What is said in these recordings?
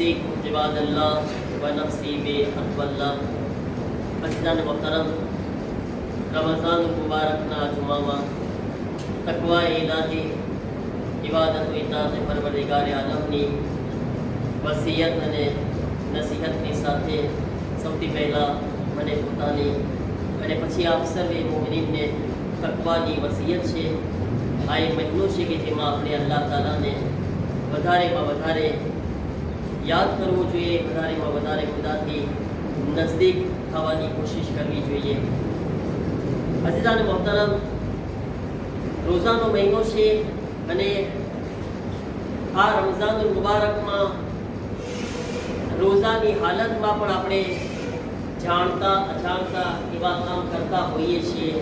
उसीकुम इबादल्लाह व नफ्सी बितक़वल्लाह। अज़ीज़ान मोहतरम, रमज़ान मुबारकना जुमामा तक़वा इलाही इबादत इताअत परवरदिगार आलमनी वसीयत અને નસીહતની સાથે સૌથી પહેલાં મને પોતાની અને પછી આપ સર્વે મોમિનીનને તકવાની વસીયત છે। આ એક મહિનો છે કે જેમાં આપણે અલ્લાહ તાલાને વધારેમાં વધારે યાદ કરવું જોઈએ, વધારેમાં વધારે ખુદાથી નજદીક થવાની કોશિશ કરવી જોઈએ। અઝીઝાન મોહતરમ, રોઝાનો મહિનો છે અને આ રમઝાનુલ મુબારકમાં રોઝાની હાલતમાં પણ આપણે જાણતા અજાણતા એવા કામ કરતા હોઈએ છીએ,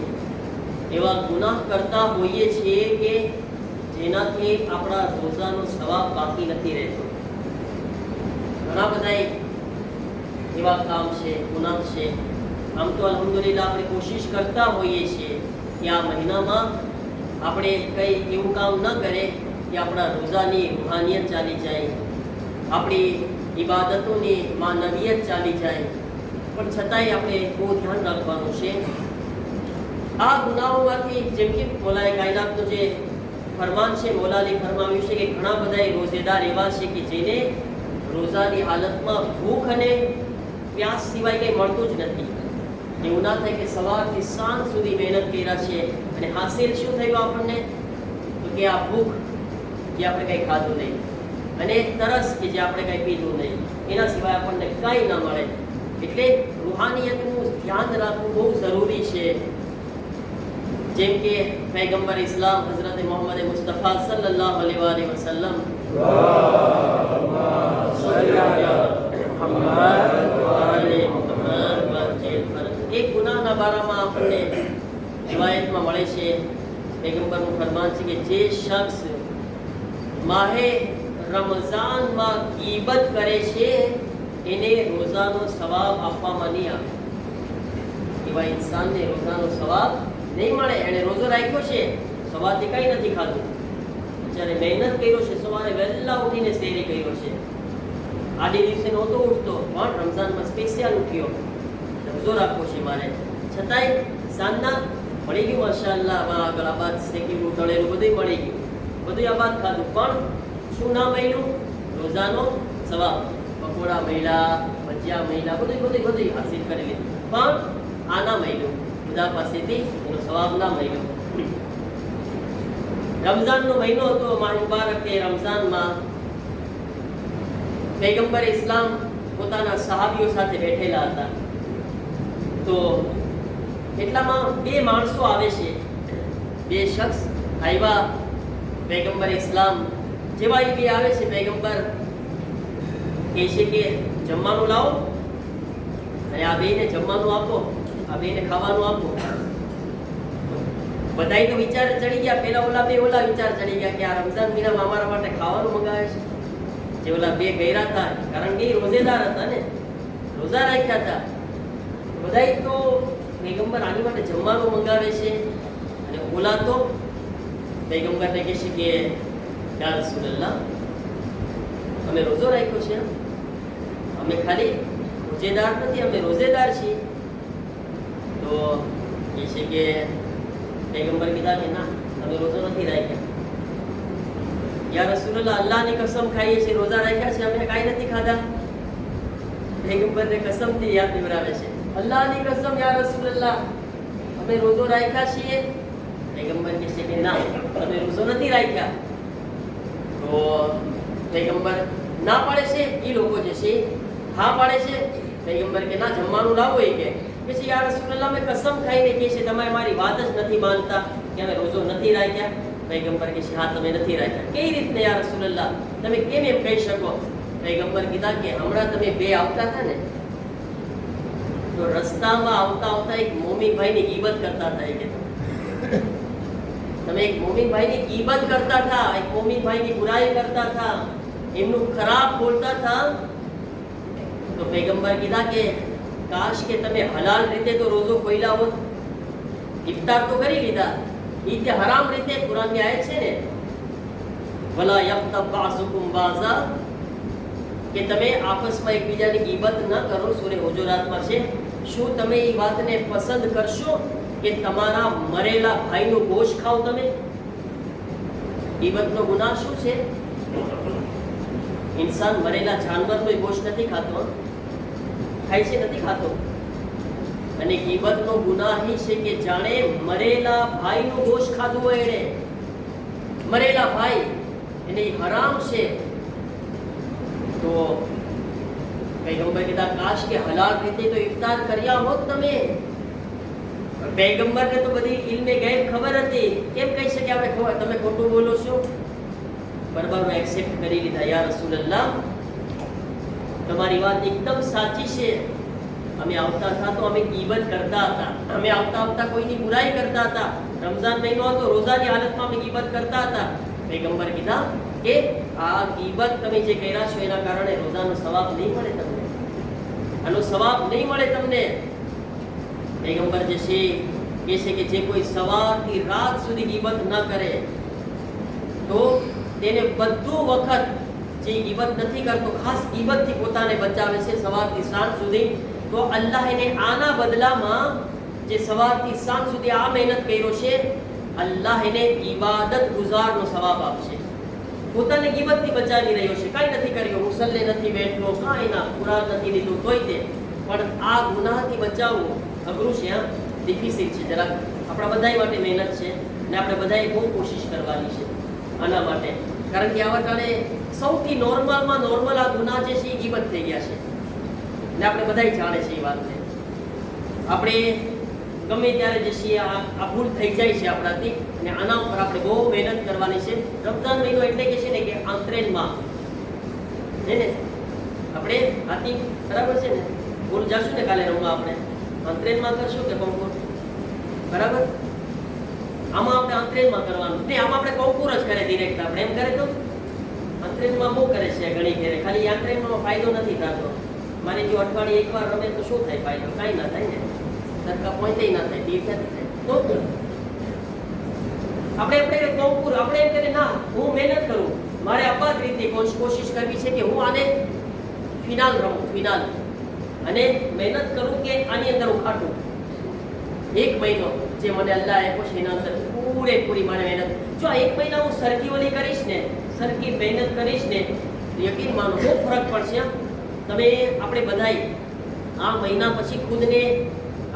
એવા ગુનાહ કરતા હોઈએ છીએ કે જેનાથી આપણા રોઝાનો સવાબ બાકી નથી રહેતો। ઘણા બધા એવા કામ છે, ગુનાહ છે। આમ તો અલ્હમ્દુલિલ્લાહ આપણે કોશિશ કરતા હોઈએ છીએ કે આ મહિનામાં આપણે કંઈ એવું કામ ન કરે કે આપણા રોઝાની રૂહાનિયત ચાલી જાય, આપણી ઇબાદતોની માનવિયત ચાલી જાય, પણ છતાંય આપણે બહુ ધ્યાન રાખવાનું છે। આ ગુનાહોમાંથી જેમ કે મોલાએ કાયનાતનું જે ફરમાન છે, મોલાલી ફરમાવ્યું છે કે ઘણા બધા રોઝેદાર એવા છે કે જેને રોઝાની હાલતમાં ભૂખ અને પ્યાસ સિવાય કંઈ મળતું જ નથી। એવું ના થાય કે સવારથી સાંજ સુધી મહેનત કર્યા છે અને હાસિલ શું થયું આપણને? તો કે આ ભૂખ જે આપણે કંઈ ખાધું નહીં અને તરસ કે જે આપણે કંઈ પીધું નહીં, એના સિવાય આપણને કંઈ ન મળે। એટલે રૂહાનિયતનું ધ્યાન રાખવું બહુ જરૂરી છે। જેમ કે પૈગંબર ઇસ્લામ હઝરત મોહમ્મદ મુસ્તફા સલ્લલ્લાહુ અલૈહિ વસલ્લમ એક ગુનાહના બારામાં આપણને રિવાયતમાં મળે છે, પૈગંબરનું ફરમાન છે કે જે શખ્સ માહે રમઝાનમાં ગીબત કરે છે એને રોઝાનો સવાબ આપવામાં નહીં આવે। એવા ઇન્સાનને રોઝાનો સવાબ નહીં મળે। એણે રોઝો રાખ્યો છે, સવારથી કંઈ નથી ખાધું, જ્યારે મહેનત કર્યો છે, સવારે વહેલા ઉઠીને સહેરી કર્યો છે, આડી દિવસે નહોતો ઉઠતો પણ રમઝાનમાં સ્પેશિયલ ઉઠ્યો, રોઝો રાખવો છે મારે, છતાંય સાંજના મળી ગયું માશાઅલ્લાહ, આગળ આબાદ શેકેલું તળેલું બધું મળી ગયું, બધું આબાદ ખાધું, પણ શું ના મળ્યું? રોઝાનો સવાબ। પકોડા મળ્યા, ભજીયા મળ્યા, બધું હાસિલ કરી લીધું, પણ આ ના મળ્યું, ખુદા પાસેથી એનો સવાબ ના મળ્યો। રમઝાનનો મહિનો હતો, માહ મુબારક કે રમઝાનમાં પૈગંબર ઇસ્લામ પોતાના સહાબીઓ સાથે બેઠેલા હતા। તો એટલામાં બે માણસો આવે છે, બે શખ્સ આવ્યા પૈગંબર ઇસ્લામ જેવા એ બે આવે છે, પૈગંબર કહે છે કે જમવાનું લાવો અને આ બેને જમવાનું આપો, આ બેને ખાવાનું આપો। બધાય તો વિચાર ચડી ગયા, પેલા ઓલા વિચાર ચડી ગયા કે આ રમઝાન મહિનામાં અમારા માટે ખાવાનું મંગાવે છે। જે ઓલા બે ગયરા હતા, કારણ કે રોઝેદાર હતા ને, રોઝા રાખ્યા હતા, બધાય તો પૈગંબર આની માટે જમવાનું મંગાવે છે, અને ઓલા તો પૈગંબરને કહે છે કે યા રસૂલલ્લાહ, અમે રોઝો રાખ્યો છે, અમે ખાલી રોજેદાર નથી, અમે રોઝેદાર છીએ। તો કહે છે કે પૈગંબર કીધા કે ના, અમે રોઝો નથી રાખ્યા। યા રસૂલલ્લાહ, અલ્લાહની કસમ ખાઈએ છીએ, રોઝા રાખ્યા છે, અમે કાંઈ નથી ખાધા। પૈગંબરને કસમથી યાદ નિવરાવે છે, અલ્લાહની કસમ યા રસૂલલ્લાહ, અમે રોઝો રાખ્યા છીએ। પૈગંબર કહે છે કે ના, અમે રોઝો નથી રાખ્યા। તો પૈગંબર ના પાડે છે, એ લોકો જે છે હા પાડે છે। પૈગંબર કે ના, જમવાનું લાવો, એ કે પછી યા રસૂલલ્લાહ, અમે કસમ ખાઈને કહે છે તમે મારી વાત જ નથી માનતા કે અમે રોઝો નથી રાખ્યા। પૈગંબર કહે છે હા, તમે નથી રાખ્યા। કઈ રીતને યા રસૂલલ્લાહ, તમે કેમ એમ કહી શકો? પૈગંબર કીધા કે હમણાં તમે બે આવતા હતા ને, તો રસ્તામાં આવતા એક મોમીન ભાઈની ગીબત કરતા હતા। કે તમે એક મોમીન ભાઈની ગીબત કરતા હતા, એક મોમીન ભાઈની બુરાઈ કરતા હતા, એમનું ખરાબ બોલતા હતા। તો પૈગંબર કીધા કે કાશ કે તમે હલાલ રીતે તો રોઝો ખોલ્યા હોત, ઇફતાર તો કરી લીધા, ઈ તે હરામ રીતે કુરાનની આયત છે ને, વલા યક્તબ બાઝુકુમ બાઝા, કે કે તમે આપસમાં એકબીજાની ગીબત ન કરો. સૂરે હુજુરાતમાં છે. શું તમે એ વાતને પસંદ કરશો કે તમારા મરેલા ભાઈનું ગોશ્ત ખાઓ તમે? ગીબતનો ગુનાહ શું છે? ઇન્સાન મરેલા જાનવરનો ગોશ્ત નથી ખાતો, ખાય છે, નથી ખાતો. અને ગીબતનો ગુનાહ એ છે કે જાણે મરેલા ભાઈનું ગોશ્ત ખાધું હોય એણે. મરેલા ભાઈ એને હરામ છે. તો પૈગંબર કીધા કાશ કે હલાલ રીતે તો ઇફતાર કર્યા હોત તમે. પૈગંબરને તો બધી ઇલ્મે ગૈબ ખબર હતી. કેમ કહી શકે આપણે તમે ખોટું બોલો છો? બરાબર એક્સેપ્ટ કરી લીધા. યા રસૂલલ્લાહ, તમારી વાત એકદમ સાચી છે. અમે આવતા હતા તો અમે ગીબત કરતા હતા. અમે આવતા કોઈની બુરાઈ કરતા હતા. રમઝાન મહિનો હતો, રોઝાની હાલતમાં અમે ગીબત કરતા હતા. પૈગંબર કીધા કે આ ગીબત તમે જે કર્યા છો એના કારણે રોઝાનો સવાબ નહીં મળે તમને, આનો સવાબ નહીં મળે તમને. પૈગંબર જે છે કહે છે કે જે કોઈ સવારથી રાત સુધી ગીબત ન કરે તો તેને બધું વખત જે ગીબત નથી કરતો, ખાસ ગીબતથી પોતાને બચાવે છે સવારથી સાંજ સુધી, તો અલ્લાહ એને આના બદલામાં જે સવારથી સાંજ સુધી આ મહેનત કર્યો છે, અલ્લાહ એને ઇબાદત ગુજારનો સવાબ આપશે. પોતાને ગીબતથી બચાવી રહ્યો છે, કાંઈ નથી કર્યો, મુસલ્લે નથી બેઠો, કાંઈ ના, કુરાન નથી લીધું તોય તે, પણ આ ગુનાહથી બચાવવું અઘરું છે, ડિફિસિટ છે જરાક. આપણા બધા માટે મહેનત છે ને આપણે બધાએ બહુ કોશિશ કરવાની છે આના માટે. કારણ કે આવા કારણે સૌથી નોર્મલમાં નોર્મલ આ ગુનાહ જે છે એ ગીબત થઈ ગયા છે ને આપણે બધાય જાણે છે એ વાતને. આપણે ગમે ત્યારે જે છે આ ભૂલ થઈ જાય છે આપણાથી અને આના ઉપર આપણે બહુ મહેનત કરવાની છે. રમઝાન મહિનો એટલે કે છે ને કે આંતરેનમાં છે ને આપણે હાથી બરાબર છે ને ભૂલ જશું ને કાલે રમવા આપણે આંતરેનમાં કરશું કે કંકુર બરાબર? આમાં આપણે આંતરેનમાં કરવાનું નહીં, આમાં આપણે કંકુર જ કરે ડિરેક્ટ. આપણે એમ કરે તો આંતરેનમાં બહુ કરે છે ઘણી ઘેરે, ખાલી આંતરેનમાં ફાયદો નથી થતો. મારે જો અઠવાડિયે એકવાર રમે તો શું થાય ફાયદો? કાંઈ ના થાય ને, સરખા પોઈન્ટ ના થાય, ડીપ નથી થાય. તો આપણે કંકુર આપણે એમ કરીએ ના હું મહેનત કરું, મારે અપાત રીતે કોશિશ કરવી છે કે હું આને ફિનાલ રમું, ફિનાલ, અને મહેનત કરું કે આની અંદર હું ખાટું. એક મહિનો જે મને અલ્લાહ આપ્યો છે એના અંદર પૂરેપૂરી મારે મહેનત. જો એક મહિના હું સરખી ઓલી કરીશ ને, સરખી મહેનત કરીશ ને, યકીન માનો બહુ ફરક પડશે. તમે આપણે બધાય આ મહિના પછી ખુદને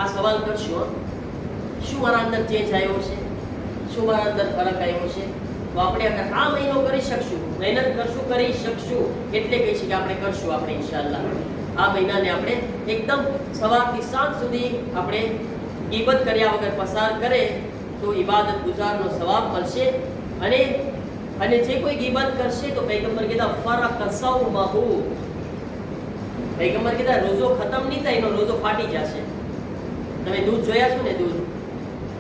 આ સવાલ કરશો, શું મારા અંદર ચેન્જ આવ્યો છે, શું મારા અંદર ફરક આવ્યો છે? તો આપણે અગર આ મહિનો કરી શકશું, મહેનત કરશું, કરી શકશું, એટલે કહી છે કે આપણે કરશું. આપણે ઇન્શાઅલ્લાહ આ મહિનાને આપણે એકદમ સવારથી સાંજ સુધી આપણે ગીબત કર્યા વગર પસાર કરે તો ઇબાદત ગુજારનો સવાબ મળશે. અને જે કોઈ ગીબત કરશે તો પૈગંબર કીધા ફરક સૌમહુ, પૈગંબર કીધા રોજો ખતમ નહીં થાય, એનો રોજો ફાટી જશે. તમે દૂધ જોયા છો ને, દૂધ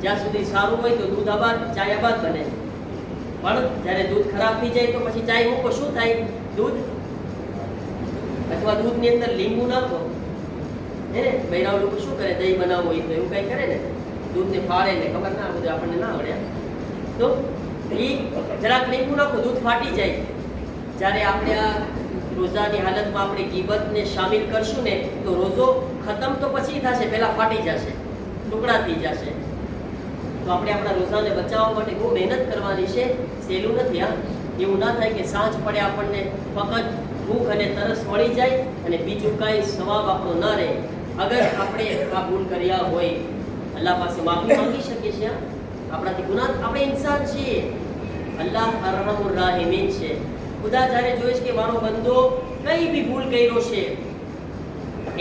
જ્યાં સુધી સારું હોય તો દૂધ આબાદ, ચાય આબાદ બને, પણ જ્યારે દૂધ ખરાબ થઈ જાય તો પછી ચાય મૂકો, શું થાય? દૂધ અથવા દૂધની અંદર લીંબુ નાખો, હે ને બૈરાઓ લોકો શું કરે, દહીં બનાવવું હોય તો એવું કંઈ કરે ને, દૂધને ફાળે ને, ખબર ના બધું આપણને ના આવડે, તો એ જરાક લીંબુ નાખો, દૂધ ફાટી જાય. જ્યારે આપણે આ રોઝાની હાલતમાં આપણે ગીબતને શામિલ કરશું ને તો રોઝો ખતમ તો પછી થશે, પહેલાં ફાટી જશે, ટુકડા થઈ જશે. તો આપણે આપણા રોઝાને બચાવવા માટે બહુ મહેનત કરવાની છે, સહેલું નથી. એવું ના થાય કે સાંજ પડે આપણને ફક્ત ભૂખ અને તરસ મળી જાય અને બીજું કાંઈ સવાબ આપણો ન રહે. અગર આપણે આ ભૂલ કર્યા હોય, અલ્લાહ પાસે માફી માંગી શકીએ છીએ. આપણાથી ગુનાહ, આપણે ઇન્સાન છીએ, અલ્લાહ અરહમુર રાહિમીન છે. ખુદા જ્યારે જોઈશ કે મારો બંદો કઈ બી ભૂલ કર્યો છે,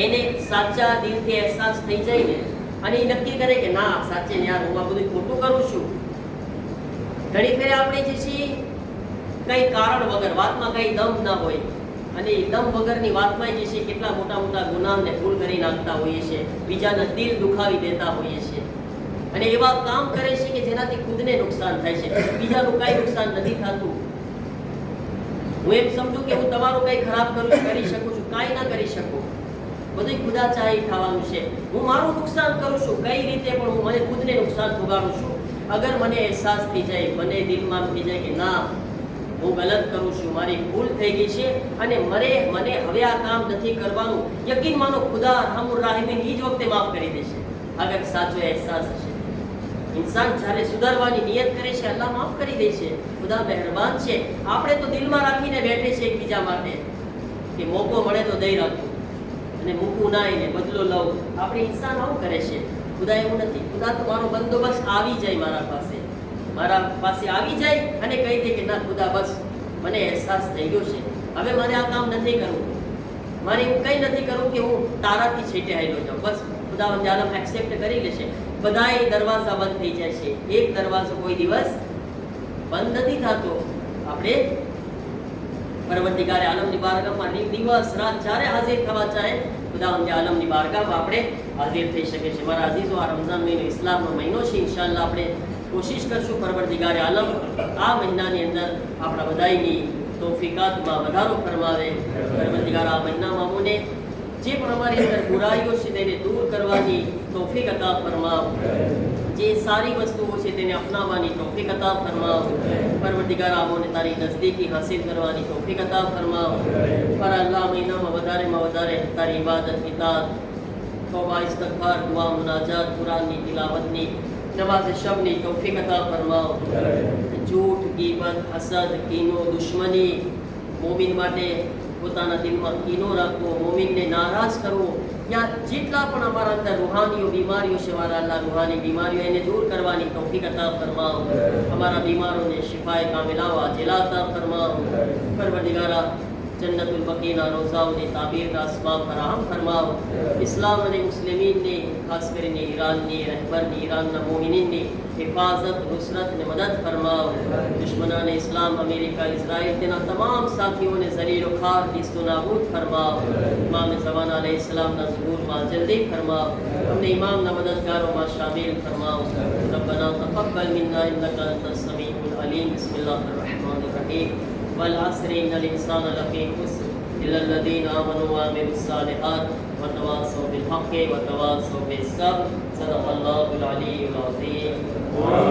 એને સાચા દિલથી અહેસાસ થઈ જાય ને, અને એ નક્કી કરે કે ના સાચે યાર હું આ બધું ખોટું કરું છું. ઘણી ફેરે આપણે જે છીએ કંઈ કારણ વગર, વાતમાં કંઈ દમ ના હોય, અને એ દમ વગરની વાતમાં જે છે કેટલા મોટા મોટા ગુનાહને ભૂલ કરી નાખતા હોઈએ છીએ, બીજાના દિલ દુખાવી દેતા હોઈએ છીએ, અને એવા કામ કરે છે કે જેનાથી ખુદને નુકસાન થાય છે, બીજાનું કાંઈ નુકસાન નથી થતું. હું એમ સમજુ કે હું તમારું કંઈ ખરાબ કરી શકું છું, કાંઈ ના કરી શકું, બધું ખુદા ચાહે થવાનું છે. હું મારું નુકસાન કરું છું કઈ રીતે, પણ હું મને ખુદને નુકસાન ભોગાડું છું. અગર મને અહેસાસ થઈ જાય, મને દિલમાં થઈ જાય કે ના હું ગલત કરું છું, મારી ભૂલ થઈ ગઈ છે અને મને હવે આ કામ નથી કરવાનું, યકીન માનો ખુદા અરહમુર રાહિમીન એ જ વખતે માફ કરી દેશે અગર સાચો અહેસાસ હશે. ઇન્સાન જ્યારે સુધારવાની નિયત કરે છે અલ્લાહ માફ કરી દે છે. ખુદા મહેરબાન છે. આપણે તો દિલમાં રાખીને બેઠે છે એકબીજા માટે કે મોકો મળે તો દઈ રાખું અને મૂકવું ના એને બદલો લઉં. આપણે ઇન્સાન આવું કરે છે. ખુદા એવું નથી. ખુદા તો મારો બંદોબસ્ત આવી જાય મારા પાસે આવી જાય અને કહી દે કે ના ખુદા બસ મને અહેસાસ થઈ ગયો છે, હવે મારે આ કામ નથી કરવું, મારે એવું કંઈ નથી કરવું કે હું તારાથી છેટે આવેલો જાઉં. બસ ખુદા આલમ એક્સેપ્ટ કરી લેશે. બધાય દરવાજા બંધ થઈ જાય છે, એક દરવાજો કોઈ દિવસ બંધ નથી થતો. આપણે પરવરદિગાર આલમની બારગાહમાં દિવસ રાત જ્યારે હાજર થવા ચાહે ખુદા આલમની બારગાહમાં આપણે હાજર થઈ શકે છે. મારા અઝીઝો, આ રમઝાન મહિનો ઇસ્લામનો મહિનો છે. ઇન્શાઅલ્લાહ આપણે કોશિશ કરશું પરવરદિગાર આલમ આ મહિનાની અંદર આપણા બધાની તૌફીકાતમાં વધારો ફરમાવે. પરવરદિગાર આ મહિનામાં અમને જે પણ અમારી અંદર બુરાઈઓ છે તેને દૂર કરવાની તૌફીક અતા ફરમાવ, જે સારી વસ્તુઓ છે તેને અપનાવવાની તૌફીક અતા ફરમાવ. પરવરદિગાર અમને તારી નજદીકી હાસિલ કરવાની તૌફીક અતા ફરમાવ. પર અલ્લાહ મહિનામાં વધારેમાં વધારે તારી ઇબાદત, ઇતાત, તૌબા, ઇસ્તિગફાર, દુઆ, મુનાજાત, કુરાનની તિલાવતની, નમાઝ શબની તૌફીક અતા ફરમાવ. જૂઠ, ગીબત, હસદ, કીનો, દુશ્મની, મોમિન માટે પોતાના દિલમાં કીનો રાખવો, મોમિનને નારાજ કરવો, યા જેટલા પણ અમારા અંદર રૂહાનીઓ બીમારીઓ છે મારા અલ્લાહ રૂહાની બીમારીઓ એને દૂર કરવાની તૌફીક અતા ફરમાવ. અમારા બીમારોને શિફાએ કામિલા વાજિલા અતા ફરમાવ. પરવરદિગારા જન્નતુલ બકીના રોઝાઓની તાબીરના અસ્બાબ ફરાહમ ફરમાવ. ઇસ્લામ અને મુસ્લિમીનની, ખાસ કરીને ઈરાનની રહેબરની, ઈરાનના મોમિનીનની હિફાજત, નુસરત અને મદદ ફરમાવ. દુશ્મનાને ઇસ્લામ, અમેરિકા, ઇઝરાયલ તેના તમામ સાથીઓને ઝલીલ વ ખાર, નિસ્ત વ નાબૂદ ફરમાવ. ઇમામ ઝમાન अलैहिस्सलामના ઝુહૂરમાં જલ્દી ફરમાવ. અમને ઇમામના મદદગારોમાં શામિલ ફરમાવ. રબ્બના તक़બ્બલ મિન્ના ઇન્નકા અંતસ સમીઉલ અલીમ. બિસ્મિલ્લાહિર रहमानिर रहीम. वल-अस्र इन्नल इंसान लफ़ी खुस्र इल्ला अल्लज़ीना आमनू व अमिलुस सालिहात व तवासौ बिल हक़्क़ि व तवासौ बिस सब्र. सदक़ल्लाहुल अलीयुल अज़ीम.